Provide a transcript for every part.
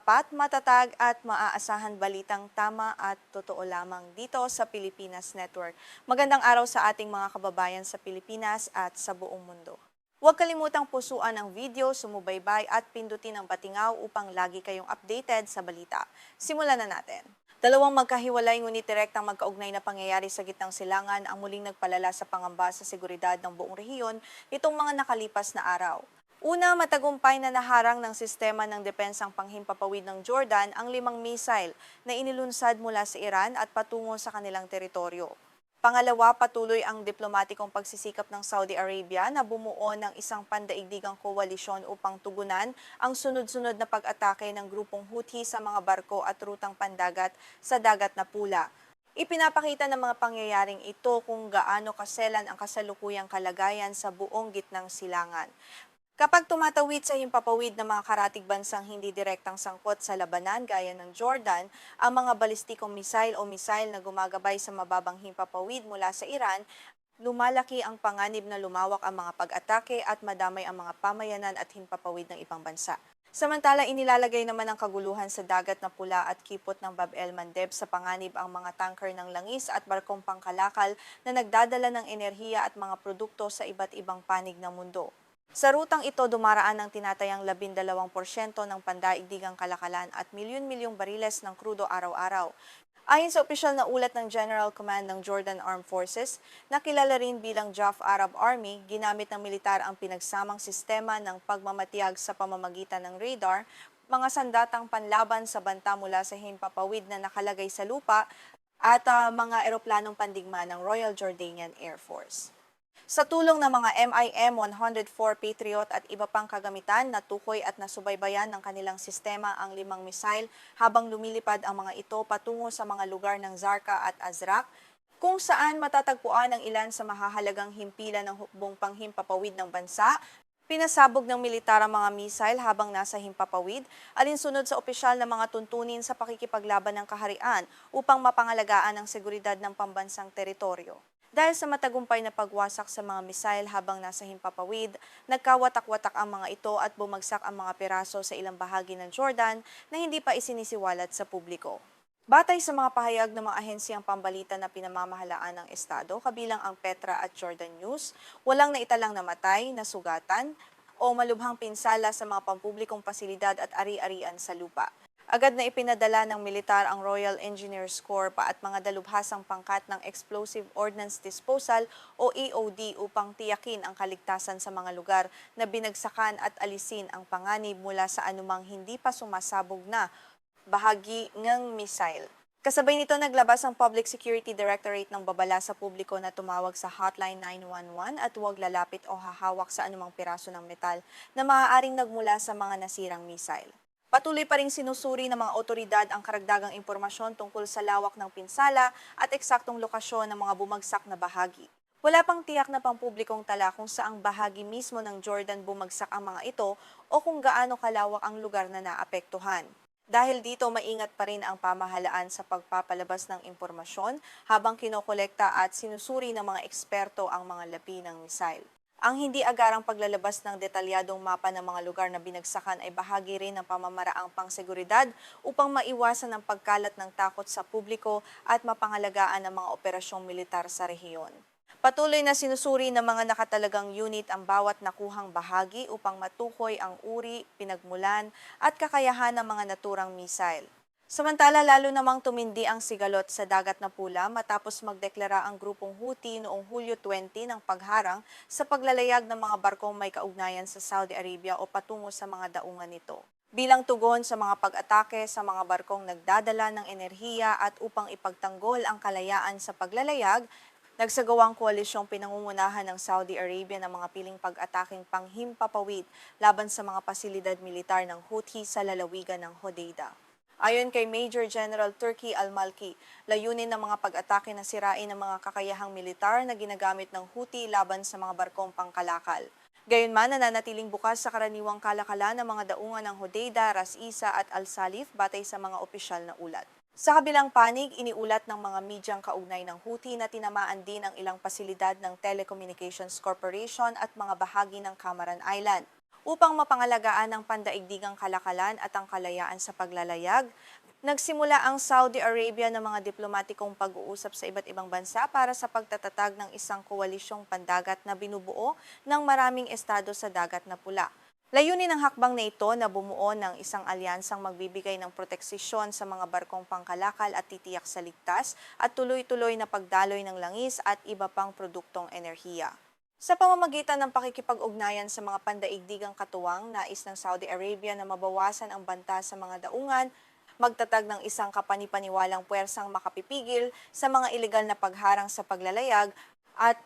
tapat, matatag at maaasahan balitang tama at totoo lamang dito sa Pilipinas Network. Magandang araw sa ating mga kababayan sa Pilipinas at sa buong mundo. Huwag kalimutang pusuan ang video, sumubaybay at pindutin ang batingaw upang lagi kayong updated sa balita. Simulan na natin. Dalawang magkahiwalay ngunit direktang magkaugnay na pangyayari sa gitnang silangan ang muling nagpalala sa pangamba sa seguridad ng buong rehiyon nitong mga nakalipas na araw. Una, matagumpay na naharang ng sistema ng depensang panghimpapawid ng Jordan ang 5 missile na inilunsad mula sa Iran at patungo sa kanilang teritoryo. Pangalawa, patuloy ang diplomatikong pagsisikap ng Saudi Arabia na bumuo ng isang pandaigdigang koalisyon upang tugunan ang sunod-sunod na pag-atake ng grupong Houthi sa mga barko at rutang pandagat sa Dagat na Pula. Ipinapakita ng mga pangyayaring ito kung gaano kaselan ang kasalukuyang kalagayan sa buong gitnang silangan. Kapag tumatawid sa himpapawid ng mga karatig bansang hindi direktang sangkot sa labanan gaya ng Jordan, ang mga balistikong misail o misail na gumagabay sa mababang himpapawid mula sa Iran, lumalaki ang panganib na lumawak ang mga pag-atake at madamay ang mga pamayanan at himpapawid ng ibang bansa. Samantala, inilalagay naman ang kaguluhan sa Dagat na Pula at Kipot ng Bab el-Mandeb sa panganib ang mga tanker ng langis at barkong pangkalakal na nagdadala ng enerhiya at mga produkto sa iba't ibang panig ng mundo. Sa rutang ito, dumaraan ng tinatayang 12% ng pandaigdigang kalakalan at milyon-milyong bariles ng krudo araw-araw. Ayon sa opisyal na ulat ng General Command ng Jordan Armed Forces, na kilala rin bilang JAF Arab Army, ginamit ng militar ang pinagsamang sistema ng pagmamatiyag sa pamamagitan ng radar, mga sandatang panlaban sa banta mula sa himpapawid na nakalagay sa lupa, at mga eroplanong pandigma ng Royal Jordanian Air Force. Sa tulong ng mga MIM-104 Patriot at iba pang kagamitan, natukoy at nasubaybayan ng kanilang sistema ang 5 missile habang lumilipad ang mga ito patungo sa mga lugar ng Zarqa at Azraq, kung saan matatagpuan ang ilan sa mahahalagang himpilan ng hukbong panghimpapawid ng bansa. Pinasabog ng militar ang mga missile habang nasa himpapawid, alinsunod sa opisyal na mga tuntunin sa pakikipaglaban ng kaharian upang mapangalagaan ang seguridad ng pambansang teritoryo. Dahil sa matagumpay na pagwasak sa mga misail habang nasa himpapawid, nagkawatak-watak ang mga ito at bumagsak ang mga piraso sa ilang bahagi ng Jordan na hindi pa isinisiwalat sa publiko. Batay sa mga pahayag ng mga ahensyang pambalita na pinamamahalaan ng Estado, kabilang ang Petra at Jordan News, walang naitalang namatay, nasugatan, o malubhang pinsala sa mga pampublikong pasilidad at ari-arian sa lupa. Agad na ipinadala ng militar ang Royal Engineers Corps at mga dalubhasang pangkat ng Explosive Ordnance Disposal o EOD upang tiyakin ang kaligtasan sa mga lugar na binagsakan at alisin ang panganib mula sa anumang hindi pa sumasabog na bahagi ng missile. Kasabay nito, naglabas ang Public Security Directorate ng babala sa publiko na tumawag sa Hotline 911 at huwag lalapit o hahawak sa anumang piraso ng metal na maaaring nagmula sa mga nasirang missile. Patuloy pa ring sinusuri ng mga otoridad ang karagdagang impormasyon tungkol sa lawak ng pinsala at eksaktong lokasyon ng mga bumagsak na bahagi. Wala pang tiyak na pampublikong tala kung saang bahagi mismo ng Jordan bumagsak ang mga ito o kung gaano kalawak ang lugar na naapektuhan. Dahil dito, maingat pa rin ang pamahalaan sa pagpapalabas ng impormasyon habang kinokolekta at sinusuri ng mga eksperto ang mga labi ng missile. Ang hindi agarang paglalabas ng detalyadong mapa ng mga lugar na binagsakan ay bahagi rin ng pamamaraang pangseguridad upang maiwasan ang pagkalat ng takot sa publiko at mapangalagaan ang mga operasyong militar sa rehiyon. Patuloy na sinusuri ng mga nakatalagang unit ang bawat nakuhang bahagi upang matukoy ang uri, pinagmulan at kakayahan ng mga naturang missile. Samantala, lalo namang tumindi ang sigalot sa Dagat na Pula matapos magdeklara ang grupong Houthi noong Hulyo 20 ng pagharang sa paglalayag ng mga barkong may kaugnayan sa Saudi Arabia o patungo sa mga daungan nito. Bilang tugon sa mga pag-atake sa mga barkong nagdadala ng enerhiya at upang ipagtanggol ang kalayaan sa paglalayag, nagsagawang koalisyong pinangungunahan ng Saudi Arabia ng mga piling pag-ataking panghimpapawid laban sa mga pasilidad militar ng Houthi sa lalawigan ng Hodeidah. Ayon kay Major General Turki Al-Malki, layunin ng mga pag-atake na sirain ang mga kakayahang militar na ginagamit ng Houthi laban sa mga barkong pangkalakal. Gayunman, nananatiling bukas sa karaniwang kalakalan ng mga daungan ng Hodeidah, Ras Isa at Al-Salif batay sa mga opisyal na ulat. Sa kabilang panig, iniulat ng mga medyang kaugnay ng Houthi na tinamaan din ang ilang pasilidad ng Telecommunications Corporation at mga bahagi ng Cameron Island. upang mapangalagaan ang pandaigdigang kalakalan at ang kalayaan sa paglalayag. Nagsimula ang Saudi Arabia ng mga diplomatikong pag-uusap sa iba't ibang bansa para sa pagtatatag ng isang koalisyong pandagat na binubuo ng maraming estado sa Dagat na Pula. Layunin ng hakbang na ito na bumuo ng isang alyansang magbibigay ng proteksyon sa mga barkong pangkalakal at titiyak sa ligtas at tuloy-tuloy na pagdaloy ng langis at iba pang produktong enerhiya. Sa pamamagitan ng pakikipag-ugnayan sa mga pandaigdigang katuwang, nais ng Saudi Arabia na mabawasan ang banta sa mga daungan, magtatag ng isang kapanipaniwalang puwersang makapipigil sa mga ilegal na pagharang sa paglalayag at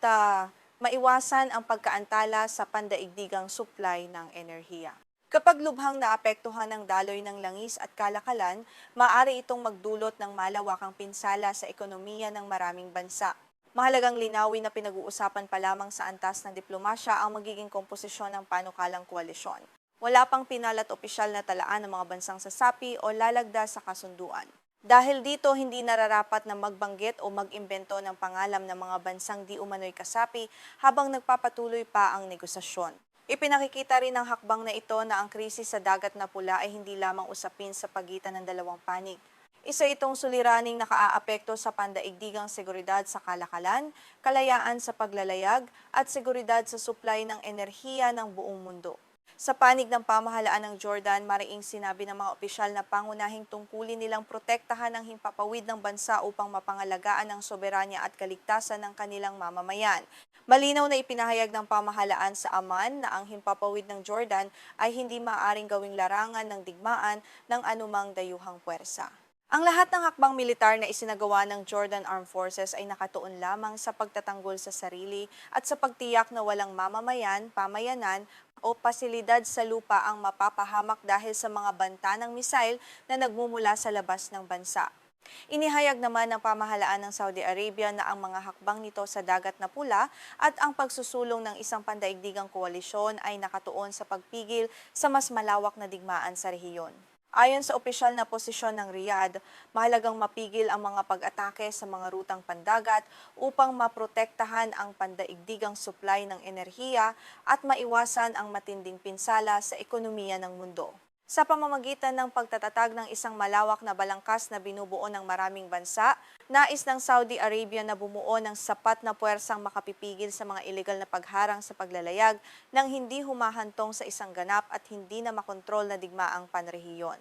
maiwasan ang pagkaantala sa pandaigdigang supply ng enerhiya. Kapag lubhang naapektuhan ng daloy ng langis at kalakalan, maaari itong magdulot ng malawakang pinsala sa ekonomiya ng maraming bansa. Mahalagang linawin na pinag-uusapan pa lamang sa antas ng diplomasya ang magiging komposisyon ng panukalang koalisyon. Wala pang pinalat opisyal na talaan ng mga bansang sasapi o lalagda sa kasunduan. Dahil dito, hindi nararapat na magbanggit o mag-imbento ng pangalan ng mga bansang di umano'y kasapi habang nagpapatuloy pa ang negosasyon. Ipinakikita rin ng hakbang na ito na ang krisis sa Dagat na Pula ay hindi lamang usapin sa pagitan ng dalawang panig. Isa itong suliraning nakaaapekto sa pandaigdigang seguridad sa kalakalan, kalayaan sa paglalayag at seguridad sa supply ng enerhiya ng buong mundo. Sa panig ng pamahalaan ng Jordan, mariing sinabi ng mga opisyal na pangunahing tungkulin nilang protektahan ang himpapawid ng bansa upang mapangalagaan ang soberanya at kaligtasan ng kanilang mamamayan. Malinaw na ipinahayag ng pamahalaan sa Amman na ang himpapawid ng Jordan ay hindi maaaring gawing larangan ng digmaan ng anumang dayuhang puwersa. Ang lahat ng hakbang militar na isinagawa ng Jordan Armed Forces ay nakatuon lamang sa pagtatanggol sa sarili at sa pagtiyak na walang mamamayan, pamayanan o pasilidad sa lupa ang mapapahamak dahil sa mga banta ng misail na nagmumula sa labas ng bansa. Inihayag naman ng pamahalaan ng Saudi Arabia na ang mga hakbang nito sa Dagat na Pula at ang pagsusulong ng isang pandaigdigang koalisyon ay nakatuon sa pagpigil sa mas malawak na digmaan sa rehiyon. Ayon sa opisyal na posisyon ng Riyadh, mahalagang mapigil ang mga pag-atake sa mga rutang pandagat upang maprotektahan ang pandaigdigang supply ng enerhiya at maiwasan ang matinding pinsala sa ekonomiya ng mundo. Sa pamamagitan ng pagtatatag ng isang malawak na balangkas na binubuo ng maraming bansa, nais ng Saudi Arabia na bumuo ng sapat na puwersang makapipigil sa mga ilegal na pagharang sa paglalayag nang hindi humahantong sa isang ganap at hindi na makontrol na digmaang panrehiyon.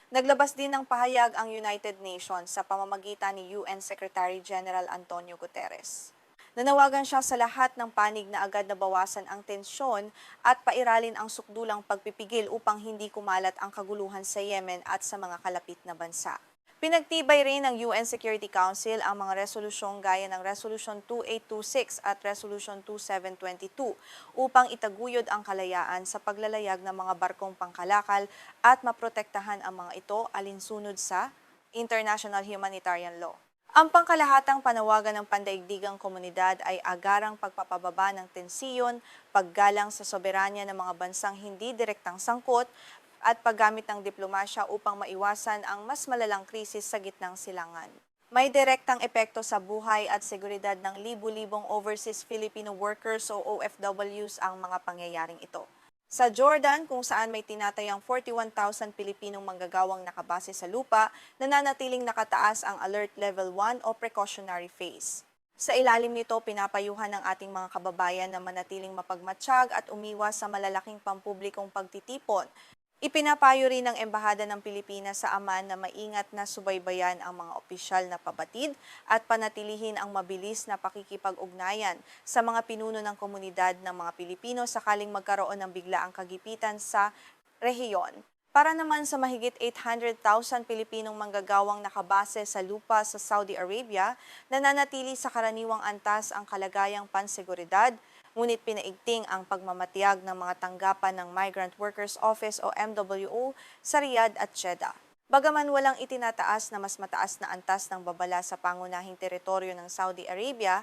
Naglabas din ng pahayag ang United Nations sa pamamagitan ni UN Secretary General Antonio Guterres. Nanawagan siya sa lahat ng panig na agad na bawasan ang tensyon at pairalin ang sukdulang pagpipigil upang hindi kumalat ang kaguluhan sa Yemen at sa mga kalapit na bansa. Pinagtibay rin ng UN Security Council ang mga resolusyong gaya ng Resolution 2826 at Resolution 2722 upang itaguyod ang kalayaan sa paglalayag ng mga barkong pangkalakal at maprotektahan ang mga ito alinsunod sa international humanitarian law. Ang pangkalahatang panawagan ng pandaigdigang komunidad ay agarang pagpapababa ng tensiyon, paggalang sa soberanya ng mga bansang hindi direktang sangkot, at paggamit ng diplomasya upang maiwasan ang mas malalang krisis sa gitnang silangan. May direktang epekto sa buhay at seguridad ng libu-libong overseas Filipino workers o OFWs ang mga pangyayaring ito. Sa Jordan, kung saan may tinatayang 41,000 Pilipinong manggagawang nakabase sa lupa, nananatiling nakataas ang Alert Level 1 o Precautionary Phase. Sa ilalim nito, pinapayuhan ng ating mga kababayan na manatiling mapagmatsyag at umiwas sa malalaking pampublikong pagtitipon. Ipinapayo rin ng Embahada ng Pilipinas sa Amman na maingat na subaybayan ang mga opisyal na pabatid at panatilihin ang mabilis na pakikipag-ugnayan sa mga pinuno ng komunidad ng mga Pilipino sakaling magkaroon ng biglaang kagipitan sa rehiyon. Para naman sa mahigit 800,000 Pilipinong manggagawang nakabase sa lupa sa Saudi Arabia, nananatili sa karaniwang antas ang kalagayang panseguridad, ngunit pinaigting ang pagmamatiyag ng mga tanggapan ng Migrant Workers Office o MWO sa Riyadh at Jeddah. Bagaman walang itinataas na mas mataas na antas ng babala sa pangunahing teritoryo ng Saudi Arabia,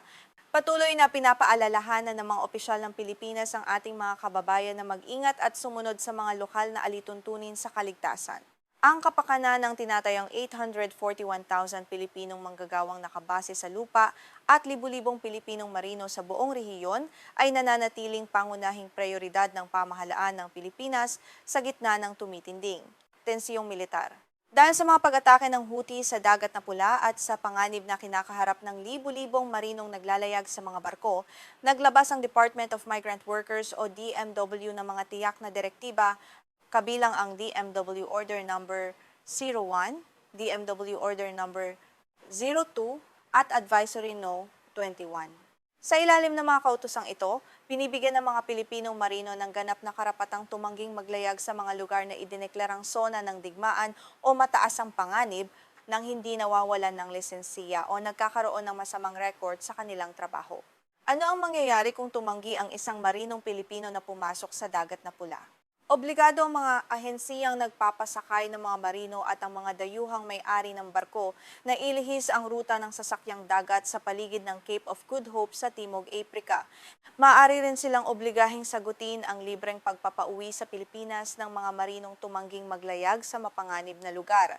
patuloy na pinapaalalahanan ng mga opisyal ng Pilipinas ang ating mga kababayan na mag-ingat at sumunod sa mga lokal na alituntunin sa kaligtasan. Ang kapakanan ng tinatayang 841,000 Pilipinong manggagawang nakabase sa lupa at libu-libong Pilipinong marino sa buong rehiyon ay nananatiling pangunahing prioridad ng pamahalaan ng Pilipinas sa gitna ng tumitinding tensyong militar. Dahil sa mga pag-atake ng Houthi sa Dagat na Pula at sa panganib na kinakaharap ng libu-libong marinong naglalayag sa mga barko, naglabas ang Department of Migrant Workers o DMW ng mga tiyak na direktiba kabilang ang DMW Order Number 01, DMW Order Number 02, at Advisory No. 21. Sa ilalim ng mga kautosang ito, binibigyan ng mga Pilipinong marino ng ganap na karapatang tumangging maglayag sa mga lugar na idineklarang sona ng digmaan o mataas ang panganib nang hindi nawawalan ng lisensiya o nagkakaroon ng masamang record sa kanilang trabaho. Ano ang mangyayari kung tumanggi ang isang marinong Pilipino na pumasok sa Dagat na Pula? Obligado ang mga ahensiyang nagpapasakay ng mga marino at ang mga dayuhang may-ari ng barko na ilihis ang ruta ng sasakyang dagat sa paligid ng Cape of Good Hope sa Timog Aprika. Maaari rin silang obligahing sagutin ang libreng pagpapauwi sa Pilipinas ng mga marinong tumangging maglayag sa mapanganib na lugar.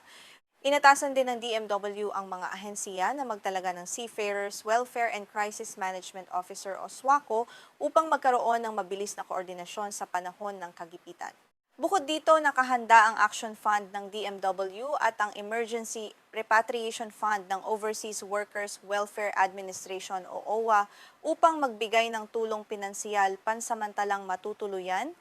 Inatasan din ng DMW ang mga ahensiya na magtalaga ng Seafarers Welfare and Crisis Management Officer o SWACO upang magkaroon ng mabilis na koordinasyon sa panahon ng kagipitan. Bukod dito, nakahanda ang Action Fund ng DMW at ang Emergency Repatriation Fund ng Overseas Workers Welfare Administration o OWA upang magbigay ng tulong pinansiyal pansamantalang matutuluyan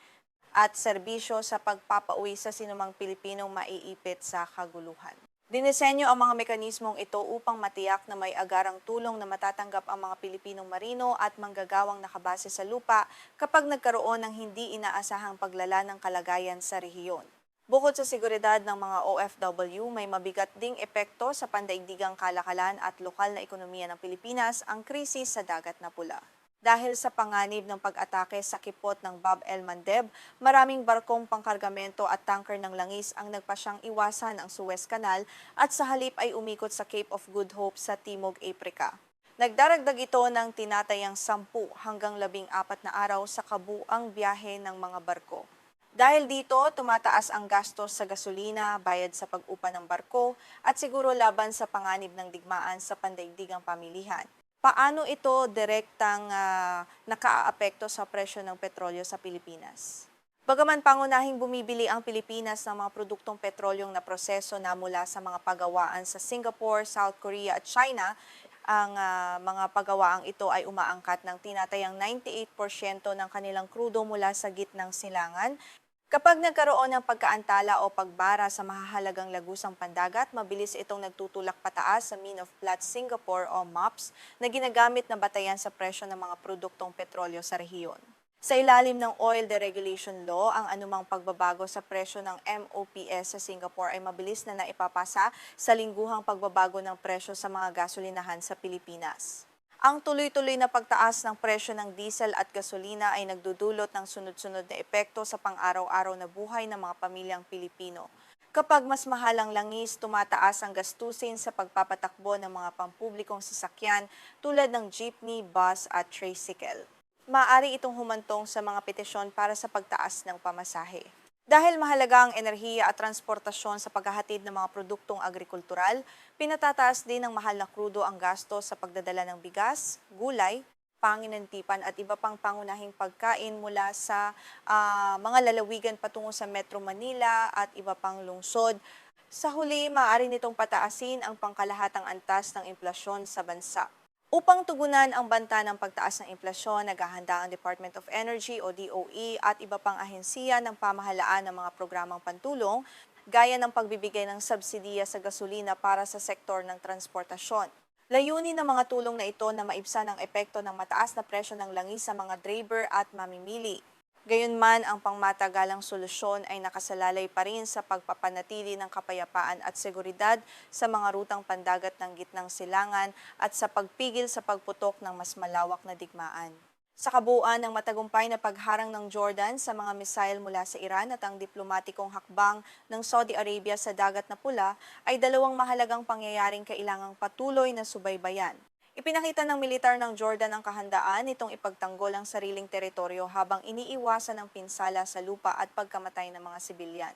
at serbisyo sa pagpapauwi sa sinumang Pilipinong maiipit sa kaguluhan. Dinisenyo ang mga mekanismong ito upang matiyak na may agarang tulong na matatanggap ang mga Pilipinong marino at manggagawang nakabase sa lupa kapag nagkaroon ng hindi inaasahang paglala ng kalagayan sa rehiyon. Bukod sa seguridad ng mga OFW, may mabigat ding epekto sa pandaigdigang kalakalan at lokal na ekonomiya ng Pilipinas ang krisis sa Dagat na Pula. Dahil sa panganib ng pag-atake sa kipot ng Bab el Mandeb, maraming barkong pangkargamento at tanker ng langis ang nagpasyang iwasan ang Suez Canal at sa halip ay umikot sa Cape of Good Hope sa Timog Aprika. Nagdaragdag ito ng tinatayang 10 hanggang 14 na araw sa kabuang biyahe ng mga barko. Dahil dito, tumataas ang gastos sa gasolina, bayad sa pag-upa ng barko at siguro laban sa panganib ng digmaan sa pandaigdigang pamilihan. Paano ito direktang nakaaapekto sa presyo ng petrolyo sa Pilipinas? Bagaman pangunahing bumibili ang Pilipinas ng mga produktong petrolyong na proseso na mula sa mga pagawaan sa Singapore, South Korea at China, ang mga pagawaang ito ay umaangkat ng tinatayang 98% ng kanilang krudo mula sa gitnang silangan. Kapag nagkaroon ng pagkaantala o pagbara sa mahahalagang lagusang pandagat, mabilis itong nagtutulak pataas sa Mean of Platts Singapore o MOPS na ginagamit na batayan sa presyo ng mga produktong petrolyo sa rehiyon. Sa ilalim ng Oil Deregulation Law, ang anumang pagbabago sa presyo ng MOPS sa Singapore ay mabilis na naipapasa sa lingguhang pagbabago ng presyo sa mga gasolinahan sa Pilipinas. Ang tuloy-tuloy na pagtaas ng presyo ng diesel at gasolina ay nagdudulot ng sunod-sunod na epekto sa pang-araw-araw na buhay ng mga pamilyang Pilipino. Kapag mas mahal ang langis, tumataas ang gastusin sa pagpapatakbo ng mga pampublikong sasakyan tulad ng jeepney, bus at tricycle. Maaari itong humantong sa mga petisyon para sa pagtaas ng pamasahe. Dahil mahalaga ang enerhiya at transportasyon sa paghahatid ng mga produktong agrikultural, pinatataas din ng mahal na krudo ang gasto sa pagdadala ng bigas, gulay, panginantipan at iba pang pangunahing pagkain mula sa mga lalawigan patungo sa Metro Manila at iba pang lungsod. Sa huli, maaari nitong pataasin ang pangkalahatang antas ng inflasyon sa bansa. Upang tugunan ang banta ng pagtaas ng inflasyon, naghahanda ang Department of Energy o DOE at iba pang ahensiya ng pamahalaan ng mga programang pantulong, gaya ng pagbibigay ng subsidiya sa gasolina para sa sektor ng transportasyon. Layunin ng mga tulong na ito na maibsan ang epekto ng mataas na presyo ng langis sa mga driver at mamimili. Gayunman, ang pangmatagalang solusyon ay nakasalalay pa rin sa pagpapanatili ng kapayapaan at seguridad sa mga rutang pandagat ng gitnang silangan at sa pagpigil sa pagputok ng mas malawak na digmaan. Sa kabuuan ng matagumpay na pagharang ng Jordan sa mga misail mula sa Iran at ang diplomatikong hakbang ng Saudi Arabia sa Dagat na Pula ay dalawang mahalagang pangyayaring kailangang patuloy na subaybayan. Ipinakita ng militar ng Jordan ang kahandaan nitong ipagtanggol ang sariling teritoryo habang iniiwasan ang pinsala sa lupa at pagkamatay ng mga sibilyan.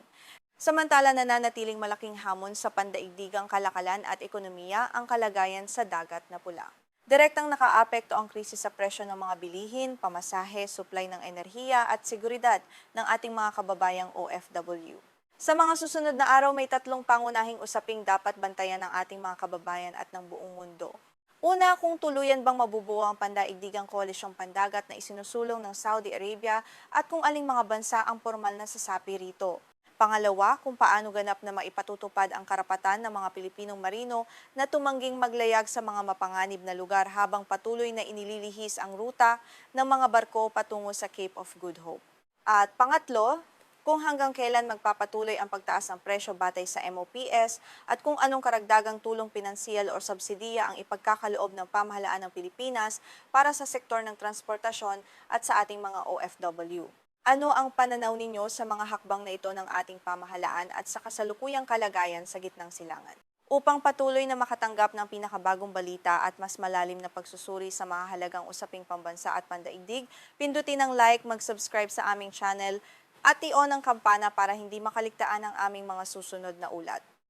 Samantala nananatiling malaking hamon sa pandaigdigang kalakalan at ekonomiya ang kalagayan sa dagat na pula. Direktang nakaapekto ang krisis sa presyo ng mga bilihin, pamasahe, supply ng enerhiya at seguridad ng ating mga kababayang OFW. Sa mga susunod na araw, may tatlong pangunahing usaping dapat bantayan ng ating mga kababayan at ng buong mundo. Una, kung tuluyan bang mabubuo ang pandaigdigang koalisyong pandagat na isinusulong ng Saudi Arabia at kung aling mga bansa ang formal na sasapi rito. Pangalawa, kung paano ganap na maipatutupad ang karapatan ng mga Pilipinong marino na tumangging maglayag sa mga mapanganib na lugar habang patuloy na inililihis ang ruta ng mga barko patungo sa Cape of Good Hope. At pangatlo, kung hanggang kailan magpapatuloy ang pagtaas ng presyo batay sa MOPS at kung anong karagdagang tulong pinansiyal o subsidiya ang ipagkakaloob ng pamahalaan ng Pilipinas para sa sektor ng transportasyon at sa ating mga OFW. Ano ang pananaw ninyo sa mga hakbang na ito ng ating pamahalaan at sa kasalukuyang kalagayan sa gitnang silangan? Upang patuloy na makatanggap ng pinakabagong balita at mas malalim na pagsusuri sa mahalagang usaping pambansa at pandaigdig, pindutin ang like, mag-subscribe sa aming channel at i-on ang kampana para hindi makaligtaan ang aming mga susunod na ulat.